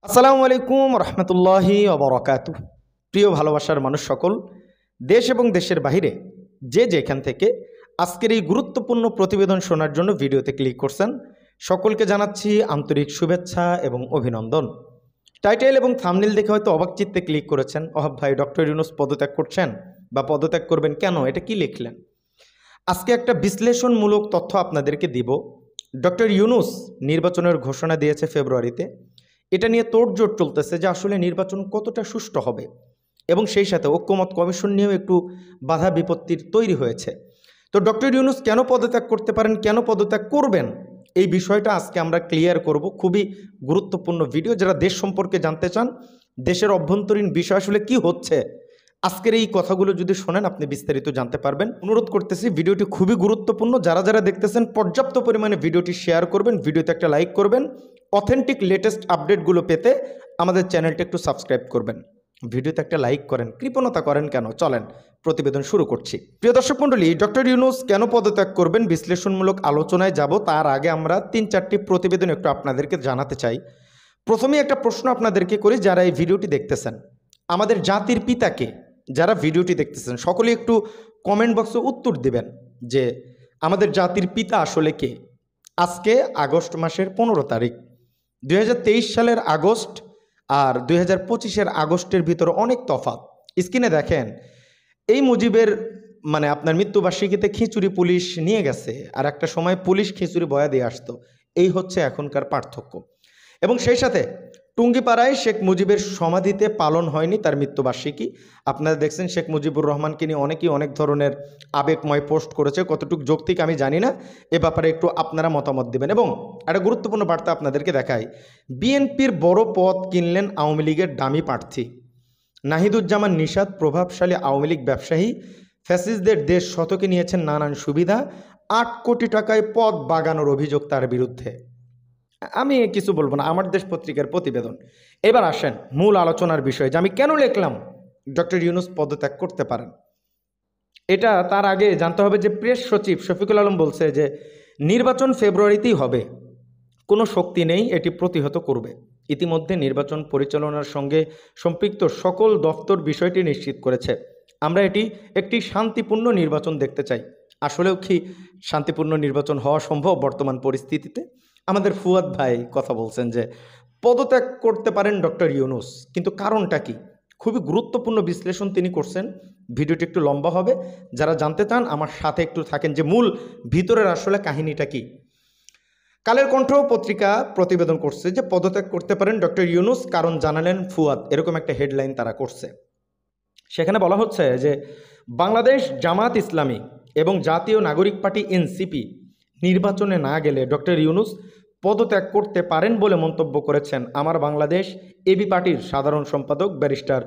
আসসালামু আলাইকুম রহমতুল্লাহি ওবরাকাতু। প্রিয় ভালোবাসার মানুষ সকল, দেশ এবং দেশের বাইরে যে যেখান থেকে আজকের এই গুরুত্বপূর্ণ প্রতিবেদন শোনার জন্য ভিডিওতে ক্লিক করছেন, সকলকে জানাচ্ছি আন্তরিক শুভেচ্ছা এবং অভিনন্দন। টাইটেল এবং থাম্বনেল দেখে হয়তো অবাক চিত্তে ক্লিক করেছেন, ওহাব ভাই ডক্টর ইউনূস পদত্যাগ করছেন বা পদত্যাগ করবেন কেন, এটা কি লিখলেন? আজকে একটা বিশ্লেষণমূলক তথ্য আপনাদেরকে দিব। ডক্টর ইউনূস নির্বাচনের ঘোষণা দিয়েছে ফেব্রুয়ারিতে। এটা নিয়ে তোড়জোড় চলতেছে যে আসলে নির্বাচন কতটা সুষ্ঠু হবে, এবং সেই সাথে ঐক্যমত কমিশন নিয়েও একটু বাধা বিপত্তির তৈরি হয়েছে। তো ডক্টর ইউনূস কেন পদত্যাগ করতে পারেন, কেন পদত্যাগ করবেন, এই বিষয়টা আজকে আমরা ক্লিয়ার করব। খুবই গুরুত্বপূর্ণ ভিডিও। যারা দেশ সম্পর্কে জানতে চান, দেশের অভ্যন্তরীণ বিষয় আসলে কি হচ্ছে, আজকের এই কথাগুলো যদি শোনেন আপনি বিস্তারিত জানতে পারবেন। অনুরোধ করতেছি, ভিডিওটি খুবই গুরুত্বপূর্ণ। যারা যারা দেখতেছেন পর্যাপ্ত পরিমাণে ভিডিওটি শেয়ার করবেন, ভিডিওতে একটা লাইক করবেন। অথেন্টিক লেটেস্ট আপডেটগুলো পেতে আমাদের চ্যানেলটা একটু সাবস্ক্রাইব করবেন। ভিডিওতে একটা লাইক করেন, কৃপণতা করেন কেন? চলেন প্রতিবেদন শুরু করছি। প্রিয় দর্শক মণ্ডলী, ডক্টর ইউনূস কেন পদত্যাগ করবেন বিশ্লেষণমূলক আলোচনায় যাব। তার আগে আমরা 3-4টি প্রতিবেদন একটু আপনাদেরকে জানাতে চাই। প্রথমেই একটা প্রশ্ন আপনাদেরকে করি, যারা এই ভিডিওটি দেখতেছেন, আমাদের জাতির পিতাকে, যারা ভিডিওটি দেখতেছেন সকলে একটু কমেন্ট বক্সে উত্তর দিবেন যে আমাদের জাতির পিতা আসলে কে। আজকে আগস্ট মাসের 15 তারিখ, 2023 সালের আগস্ট আর 2025-এর আগস্টের ভিতরে অনেক তফাৎ। স্ক্রিনে দেখেন, এই মুজিবের আপনার মৃত্যুবার্ষিকীতে খিচুড়ি পুলিশ নিয়ে গেছে, আর একটা সময় পুলিশ খিচুড়ি বয়া দিয়ে আসতো। এই হচ্ছে এখনকার পার্থক্য। এবং সেই সাথে টুঙ্গিপাড়ায় শেখ মুজিবের সমাধিতে পালন হয়নি তার মৃত্যুবার্ষিকী। আপনারা দেখছেন শেখ মুজিবুর রহমানকে নিয়ে অনেকেই অনেক ধরনের আবেগময় পোস্ট করেছে, কতটুকু যৌক্তিক আমি জানি না, এ ব্যাপারে একটু আপনারা মতামত দেবেন। এবং একটা গুরুত্বপূর্ণ বার্তা আপনাদেরকে দেখাই, বিএনপির বড় পদ কিনলেন আওয়ামী লীগের দামি প্রার্থী নাহিদুজ্জামান নিশাত। প্রভাবশালী আওয়ামী লীগ ব্যবসায়ী ফ্যাসিস্টদের দেশ শতকে নিয়েছেন নানান সুবিধা, 8 কোটি টাকায় পদ বাগানোর অভিযোগ তার বিরুদ্ধে। আমি কিছু বলবো না, আমার দেশ পত্রিকার প্রতিবেদন। এবার আসেন মূল আলোচনার বিষয়ে, যে আমি কেন লিখলাম ডক্টর ইউনূস পদত্যাগ করতে পারেন। এটা তার আগে জানতে হবে যে প্রেস সচিব শফিকুল আলম বলছে যে নির্বাচন ফেব্রুয়ারিতেই হবে, কোনো শক্তি নেই এটি প্রতিহত করবে। ইতিমধ্যে নির্বাচন পরিচালনার সঙ্গে সম্পৃক্ত সকল দফতর বিষয়টি নিশ্চিত করেছে। আমরা এটি একটি শান্তিপূর্ণ নির্বাচন দেখতে চাই। আসলেও কি শান্তিপূর্ণ নির্বাচন হওয়া সম্ভব বর্তমান পরিস্থিতিতে? আমাদের ফুয়াদ ভাই কথা বলছেন যে পদত্যাগ করতে পারেন ডক্টর ইউনূস, কিন্তু কারণটা কি? খুবই গুরুত্বপূর্ণ বিশ্লেষণ তিনি করছেন। ভিডিওটি একটু লম্বা হবে, যারা জানতে চান আমার সাথে একটু থাকেন যে মূল ভিতরের আসলে কাহিনীটা কি। কালের কণ্ঠ পত্রিকা প্রতিবেদন করছে যে পদত্যাগ করতে পারেন ডক্টর ইউনূস, কারণ জানালেন ফুয়াদ, এরকম একটা হেডলাইন তারা করছে। সেখানে বলা হচ্ছে যে বাংলাদেশ জামাত ইসলামী এবং জাতীয় নাগরিক পার্টি এনসিপি নির্বাচনে না গেলে ডক্টর ইউনূস পদত্যাগ করতে পারেন বলে মন্তব্য করেছেন আমার বাংলাদেশ এবি পার্টির সাধারণ সম্পাদক ব্যারিস্টার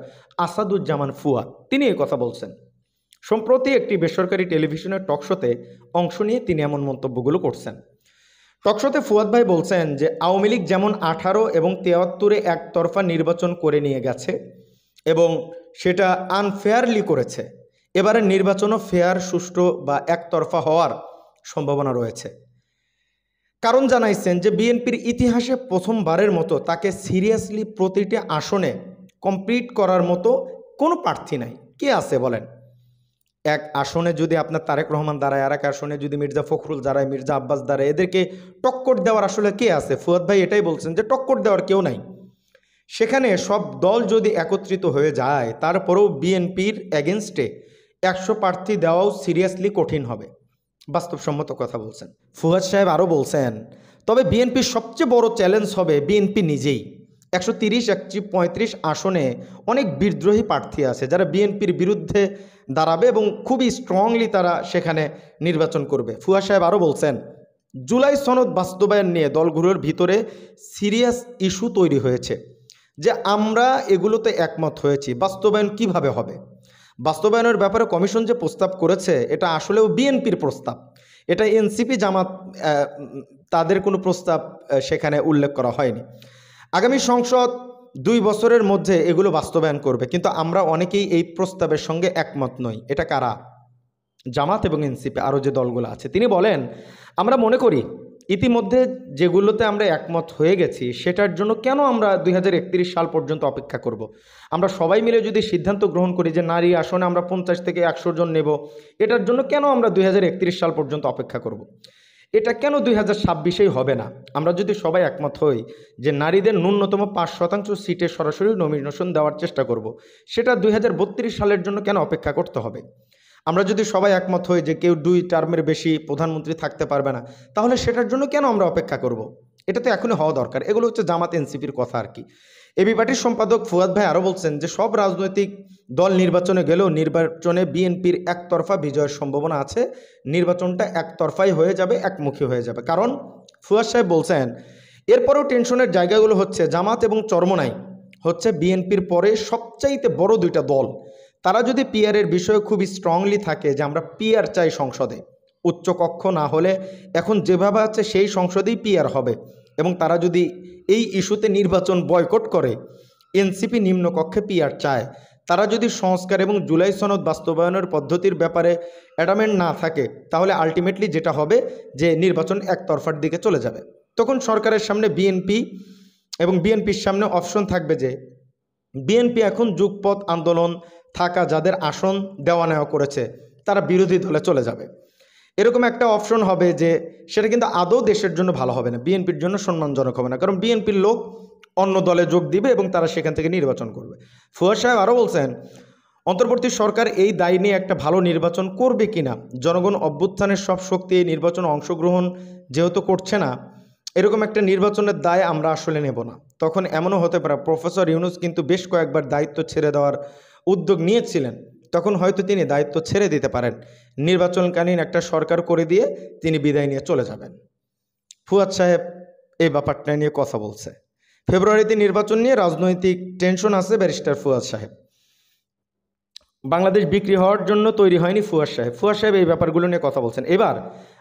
আসাদুজ্জামান ফুয়াদ। তিনি এই কথা বলছেন। সম্প্রতি একটি বেসরকারি টেলিভিশনের টকশোতে অংশ নিয়ে তিনি এমন মন্তব্যগুলো করছেন। টকশোতে ফুয়াদ ভাই বলছেন যে আওয়ামী লীগ যেমন 18 এবং 73-এ একতরফা নির্বাচন করে নিয়ে গেছে এবং সেটা আনফেয়ারলি করেছে, এবারের নির্বাচনও ফেয়ার, সুষ্ঠু বা একতরফা হওয়ার সম্ভাবনা রয়েছে। কারণ জানাইছেন যে বিএনপির ইতিহাসে প্রথমবারের মতো তাকে সিরিয়াসলি প্রতিটি আসনে কমপ্লিট করার মতো কোনো প্রার্থী নাই। কে আছে বলেন? এক আসনে যদি আপনার তারেক রহমান দাঁড়ায়, আর এক আসনে যদি মির্জা ফখরুল দাঁড়ায়, মির্জা আব্বাস দাঁড়ায়, এদেরকে টক্কর দেওয়ার আসলে কে আছে? ফুয়াদ ভাই এটাই বলছেন যে টক্কর দেওয়ার কেউ নাই। সেখানে সব দল যদি একত্রিত হয়ে যায়, তারপরেও বিএনপির এগেনস্টে 100 প্রার্থী দেওয়াও সিরিয়াসলি কঠিন হবে। বাস্তবসম্মত কথা বলছেন ফুয়াদ সাহেব। আরও বলছেন, তবে বিএনপির সবচেয়ে বড় চ্যালেঞ্জ হবে বিএনপি নিজেই। 130-135 আসনে অনেক বিদ্রোহী প্রার্থী আছে যারা বিএনপির বিরুদ্ধে দাঁড়াবে এবং খুবই স্ট্রংলি তারা সেখানে নির্বাচন করবে। ফুয়াদ সাহেব আরও বলছেন, জুলাই সনদ বাস্তবায়ন নিয়ে দলগুলোর ভিতরে সিরিয়াস ইস্যু তৈরি হয়েছে যে আমরা এগুলোতে একমত হয়েছি, বাস্তবায়ন কিভাবে হবে। বাস্তবায়নের ব্যাপারে কমিশন যে প্রস্তাব করেছে এটা আসলেও বিএনপির প্রস্তাব, এটা এনসিপি জামাত তাদের কোনো প্রস্তাব সেখানে উল্লেখ করা হয়নি। আগামী সংসদ 2 বছরের মধ্যে এগুলো বাস্তবায়ন করবে, কিন্তু আমরা অনেকেই এই প্রস্তাবের সঙ্গে একমত নই। এটা কারা? জামাত এবং এনসিপি, আরও যে দলগুলো আছে। তিনি বলেন, আমরা মনে করি ইতিমধ্যে যেগুলোতে আমরা একমত হয়ে গেছি সেটার জন্য কেন আমরা 2031 সাল পর্যন্ত অপেক্ষা করব। আমরা সবাই মিলে যদি সিদ্ধান্ত গ্রহণ করি যে নারী আসনে আমরা 50 থেকে 100 জন নেব, এটার জন্য কেন আমরা 2031 সাল পর্যন্ত অপেক্ষা করব। এটা কেন 2026-এই হবে না? আমরা যদি সবাই একমত হই যে নারীদের ন্যূনতম 5% সিটে সরাসরি নমিনেশন দেওয়ার চেষ্টা করব, সেটা 2032 সালের জন্য কেন অপেক্ষা করতে হবে? আমরা যদি সবাই একমত হই যে কেউ 2 টার্মের বেশি প্রধানমন্ত্রী থাকতে পারবে না, তাহলে সেটার জন্য কেন আমরা অপেক্ষা করব? এটা তো এখনই হওয়া দরকার। এগুলো হচ্ছে জামাত এনসিপির কথা আর কি। এবি পার্টির সম্পাদক ফুয়াদ ভাই আরও বলছেন যে সব রাজনৈতিক দল নির্বাচনে গেলেও নির্বাচনে বিএনপির একতরফা বিজয়ের সম্ভাবনা আছে। নির্বাচনটা একতরফাই হয়ে যাবে, একমুখী হয়ে যাবে। কারণ ফুয়াদ সাহেব বলছেন এরপরেও টেনশনের জায়গাগুলো হচ্ছে জামাত এবং চরমোনাই হচ্ছে বিএনপির পরে সবচাইতে বড় দুইটা দল। তারা যদি পিআরের বিষয়ে খুব স্ট্রংলি থাকে যে আমরা পিআর চাই সংসদে, উচ্চকক্ষ না হলে এখন যেভাবে আছে সেই সংসদেই পিআর হবে, এবং তারা যদি এই ইস্যুতে নির্বাচন বয়কট করে, এনসিপি নিম্নকক্ষে পিআর চায়, তারা যদি সংস্কার এবং জুলাই সনদ বাস্তবায়নের পদ্ধতির ব্যাপারে অ্যাডামেন্ট না থাকে, তাহলে আলটিমেটলি যেটা হবে যে নির্বাচন একতরফার দিকে চলে যাবে। তখন সরকারের সামনে বিএনপি এবং বিএনপির সামনে অপশন থাকবে যে বিএনপি এখন যুগপৎ আন্দোলন থাকা যাদের আসন দেওয়া নেওয়া করেছে তারা বিরোধী দলে চলে যাবে। এরকম একটা অপশন হবে যে সেটা কিন্তু আদৌ দেশের জন্য ভালো হবে না, বিএনপির জন্য সম্মানজনক হবে না, কারণ বিএনপির লোক অন্য দলে যোগ দিবে এবং তারা সেখান থেকে নির্বাচন করবে। ফুয়াদ সাহেব আরও বলছেন অন্তর্বর্তী সরকার এই দায় নিয়ে একটা ভালো নির্বাচন করবে কিনা, জনগণ অভ্যুত্থানের সব শক্তি এই নির্বাচনে অংশগ্রহণ যেহেতু করছে না, এরকম একটা নির্বাচনের দায় আমরা আসলে নেব না। তখন এমনও হতে পারে প্রফেসর ইউনূস কিন্তু বেশ কয়েকবার দায়িত্ব ছেড়ে দেওয়ার উদ্যোগ নিয়েছিলেন, তখন হয়তো তিনি দায়িত্ব ছেড়ে দিতে পারেন, নির্বাচনকালীন একটা সরকার করে দিয়ে তিনি বিদায় নিয়ে চলে যাবেন। ফুয়াদ সাহেব এই ব্যাপারটা নিয়ে কথা বলছে। ফেব্রুয়ারিতে নির্বাচন নিয়ে রাজনৈতিক টেনশন আছে ব্যারিস্টার ফুয়াদ সাহেব। বাংলাদেশ বিক্রি হওয়ার জন্য তৈরি হয়নি ফুয়াদ সাহেব। ফুয়াদ সাহেব এই ব্যাপারগুলো নিয়ে কথা বলছেন। এবার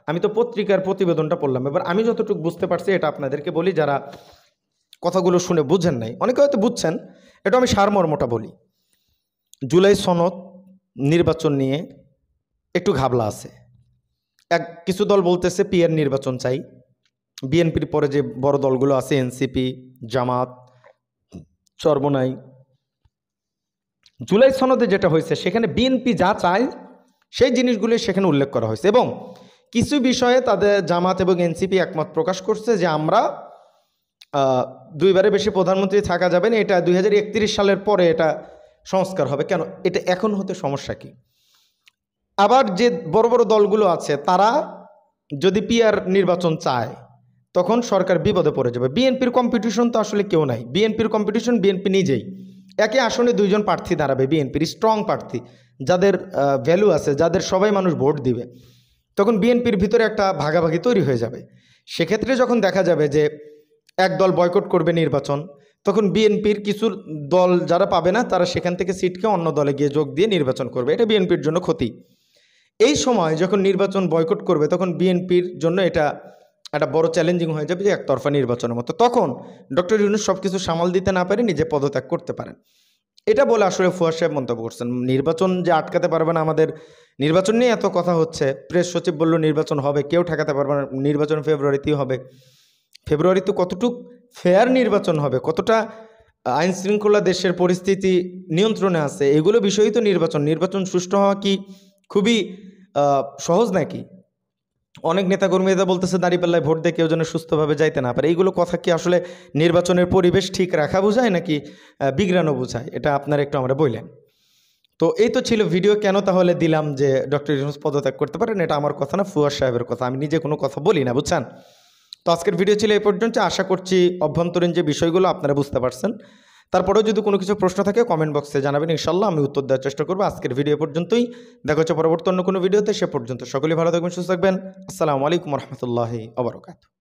আমি তো পত্রিকার প্রতিবেদনটা পড়লাম, এবার আমি যতটুকু বুঝতে পারছি এটা আপনাদেরকে বলি, যারা কথাগুলো শুনে বুঝেন নাই, অনেকে হয়তো বুঝছেন, এটা আমি সারমর্মটা বলি। জুলাই সনদ নির্বাচন নিয়ে একটু ঘাবলা আছে। কিছু দল বলতেছে পিআর নির্বাচন চাই, বিএনপির পরে যে বড় দলগুলো আছে এনসিপি, জামাত, চরমোনাই, জুলাই সনদে যেটা হয়েছে সেখানে বিএনপি যা চায় সেই জিনিসগুলি সেখানে উল্লেখ করা হয়েছে, এবং কিছু বিষয়ে তাদের জামাত এবং এনসিপি একমত প্রকাশ করছে যে আমরা 2বারের বেশি প্রধানমন্ত্রী থাকা যাবে না, এটা 2031 সালের পরে এটা সংস্কার হবে। কেন এটা এখন হতে সমস্যা কি? আবার যে বড় বড় দলগুলো আছে তারা যদি পিআর নির্বাচন চায় তখন সরকার বিপদে পড়ে যাবে। বিএনপির কম্পিটিশন তো আসলে কেউ নাই, বিএনপির কম্পিটিশন বিএনপি নিজেই। একে আসনে 2 জন প্রার্থী দাঁড়াবে, বিএনপির স্ট্রং প্রার্থী, যাদের ভ্যালু আছে, যাদের সবাই মানুষ ভোট দিবে। তখন বিএনপির ভিতরে একটা ভাগাভাগি তৈরি হয়ে যাবে। সেক্ষেত্রে যখন দেখা যাবে যে এক দল বয়কট করবে নির্বাচন, তখন বিএনপির কিছু দল যারা পাবে না তারা সেখান থেকে সিটকে অন্য দলে গিয়ে যোগ দিয়ে নির্বাচন করবে, এটা বিএনপির জন্য ক্ষতি। এই সময় যখন নির্বাচন বয়কট করবে তখন বিএনপির জন্য এটা একটা বড় চ্যালেঞ্জিং হয়ে যাবে যে একতরফা নির্বাচনের মতো। তখন ডক্টর ইউনূস সব কিছু সামাল দিতে না পারে নিজে পদত্যাগ করতে পারেন। এটা বলে আসলে ফুয়াদ সাহেব মন্তব্য করছেন নির্বাচন যে আটকাতে পারবে না, আমাদের নির্বাচন নিয়ে এত কথা হচ্ছে, প্রেস সচিব বলল নির্বাচন হবে, কেউ ঠেকাতে পারবে না, নির্বাচন ফেব্রুয়ারিতেই হবে। ফেব্রুয়ারিতে কতটুক ফেয়ার নির্বাচন হবে, কতটা আইন শৃঙ্খলা দেশের পরিস্থিতি নিয়ন্ত্রণে আছে, এগুলো বিষয়ই তো নির্বাচন সুষ্ঠু হওয়া কি খুবই সহজ নাকি? অনেক নেতাকর্মীরা বলতেছে দাঁড়িপাল্লায় ভোট দিয়ে কেউ যেন সুস্থভাবে যাইতে না পারে। এইগুলো কথা কি আসলে নির্বাচনের পরিবেশ ঠিক রাখা বোঝায় নাকি বিগ্রানো বোঝায়? এটা আপনারা একটু আমরা বললেন। তো এই তো ছিল ভিডিও। কেন তাহলে দিলাম যে ডক্টর ইউনূস পদত্যাগ করতে পারেন, এটা আমার কথা না, ফুয়াদ সাহেবের কথা, আমি নিজে কোনো কথা বলি না, বুঝছেন? তো আজকের ভিডিও ছিল এই পর্যন্ত। আশা করছি অভ্যন্তরীণ যে বিষয়গুলো আপনারা বুঝতে পারছেন। তারপরেও যদি কোনো কিছু প্রশ্ন থাকে কমেন্ট বক্সে জানাবেন, ইনশাল্লাহ আমি উত্তর দেওয়ার চেষ্টা করবো। আজকের ভিডিও পর্যন্তই, দেখা হচ্ছে পরবর্তী অন্য কোনো ভিডিওতে। সে পর্যন্ত সকলেই ভালো থাকবেন, সুস্থ থাকবেন। আসসালামু আলাইকুম রহমতুল্লাহি ওয়া বারাকাতুহু।